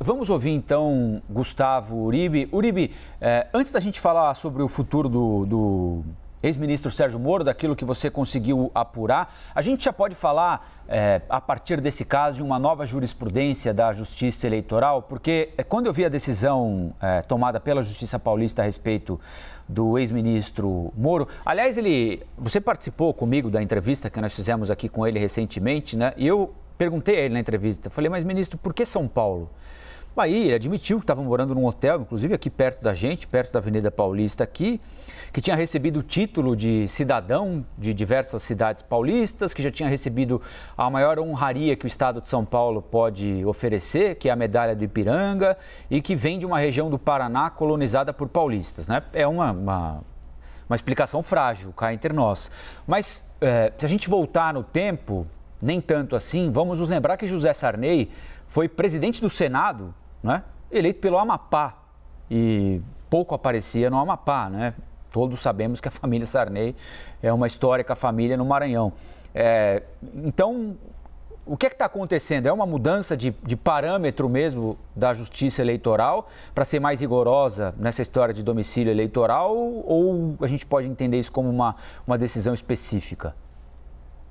Vamos ouvir então Gustavo Uribe. Uribe, antes da gente falar sobre o futuro do ex-ministro Sérgio Moro, daquilo que você conseguiu apurar, a gente já pode falar, a partir desse caso, de uma nova jurisprudência da Justiça Eleitoral, porque quando eu vi a decisão tomada pela Justiça Paulista a respeito do ex-ministro Moro, aliás, você participou comigo da entrevista que nós fizemos aqui com ele recentemente, né? E eu perguntei a ele na entrevista, falei, mas ministro, por que São Paulo? Aí ele admitiu que estava morando num hotel, inclusive aqui perto da gente, perto da Avenida Paulista aqui, que tinha recebido o título de cidadão de diversas cidades paulistas, que já tinha recebido a maior honraria que o estado de São Paulo pode oferecer, que é a medalha do Ipiranga, e que vem de uma região do Paraná colonizada por paulistas, né? É uma explicação frágil, cá entre nós. Mas se a gente voltar no tempo, nem tanto assim, vamos nos lembrar que José Sarney foi presidente do Senado, né, eleito pelo Amapá, e pouco aparecia no Amapá, né? Todos sabemos que a família Sarney é uma histórica família no Maranhão. Então, o que está acontecendo? É uma mudança de parâmetro mesmo da Justiça Eleitoral para ser mais rigorosa nessa história de domicílio eleitoral, ou a gente pode entender isso como uma decisão específica?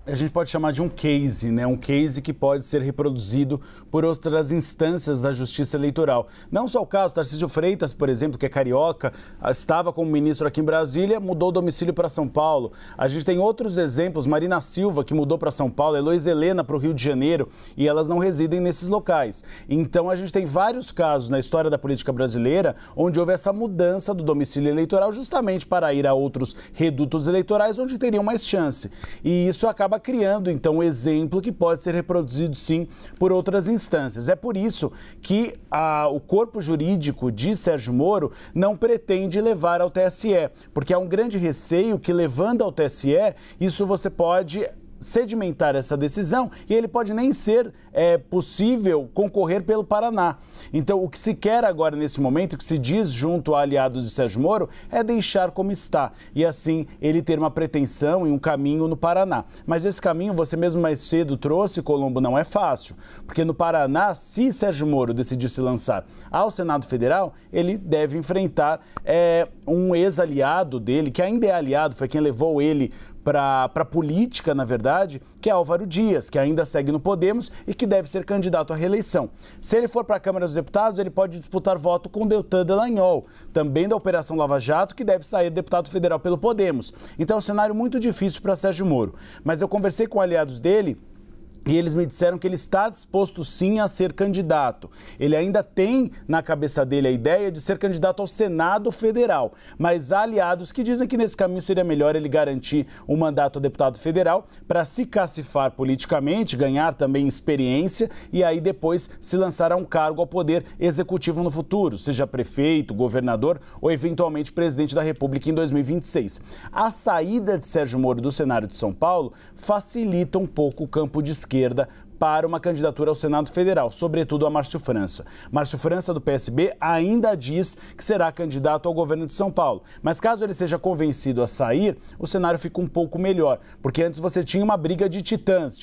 A gente pode chamar de um case, né? Um case que pode ser reproduzido por outras instâncias da Justiça Eleitoral. Não só o caso, Tarcísio Freitas, por exemplo, que é carioca, estava como ministro aqui em Brasília, mudou o domicílio para São Paulo. A gente tem outros exemplos, Marina Silva, que mudou para São Paulo, Heloísa Helena para o Rio de Janeiro, e elas não residem nesses locais. Então, a gente tem vários casos na história da política brasileira onde houve essa mudança do domicílio eleitoral justamente para ir a outros redutos eleitorais onde teriam mais chance. E isso acaba criando, então, um exemplo que pode ser reproduzido, sim, por outras instâncias. É por isso que o corpo jurídico de Sérgio Moro não pretende levar ao TSE, porque há um grande receio que, levando ao TSE, isso você pode sedimentar essa decisão e ele pode nem ser possível concorrer pelo Paraná. Então, o que se quer agora nesse momento, o que se diz junto a aliados de Sérgio Moro, é deixar como está e assim ele ter uma pretensão e um caminho no Paraná. Mas esse caminho, você mesmo mais cedo trouxe, Colombo, não é fácil, porque no Paraná, se Sérgio Moro decidir se lançar ao Senado Federal, ele deve enfrentar um ex-aliado dele, que ainda é aliado, foi quem levou ele para a política, na verdade, que é Álvaro Dias, que ainda segue no Podemos e que deve ser candidato à reeleição. Se ele for para a Câmara dos Deputados, ele pode disputar voto com Deltan Dallagnol, também da Operação Lava Jato, que deve sair deputado federal pelo Podemos. Então é um cenário muito difícil para Sérgio Moro. Mas eu conversei com aliados dele e eles me disseram que ele está disposto sim a ser candidato. Ele ainda tem na cabeça dele a ideia de ser candidato ao Senado Federal, mas há aliados que dizem que nesse caminho seria melhor ele garantir um mandato a deputado federal para se cacifar politicamente, ganhar também experiência e aí depois se lançar a um cargo ao poder executivo no futuro, seja prefeito, governador ou eventualmente presidente da República em 2026. A saída de Sérgio Moro do cenário de São Paulo facilita um pouco o campo de esquerda para uma candidatura ao Senado Federal, sobretudo a Márcio França. Márcio França, do PSB, ainda diz que será candidato ao governo de São Paulo. Mas caso ele seja convencido a sair, o cenário fica um pouco melhor, porque antes você tinha uma briga de titãs,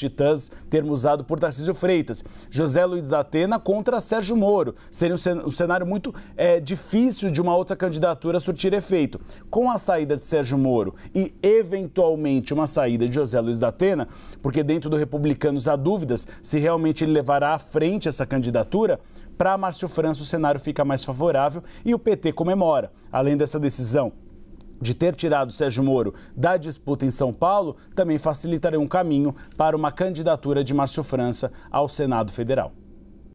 termo usado por Tarcísio Freitas, José Luiz da Atena contra Sérgio Moro. Seria um cenário muito difícil de uma outra candidatura surtir efeito. Com a saída de Sérgio Moro e, eventualmente, uma saída de José Luiz da Atena, porque dentro do Republicanos há dúvidas se realmente ele levará à frente essa candidatura, para Márcio França o cenário fica mais favorável e o PT comemora. Além dessa decisão de ter tirado Sérgio Moro da disputa em São Paulo, também facilitaria um caminho para uma candidatura de Márcio França ao Senado Federal.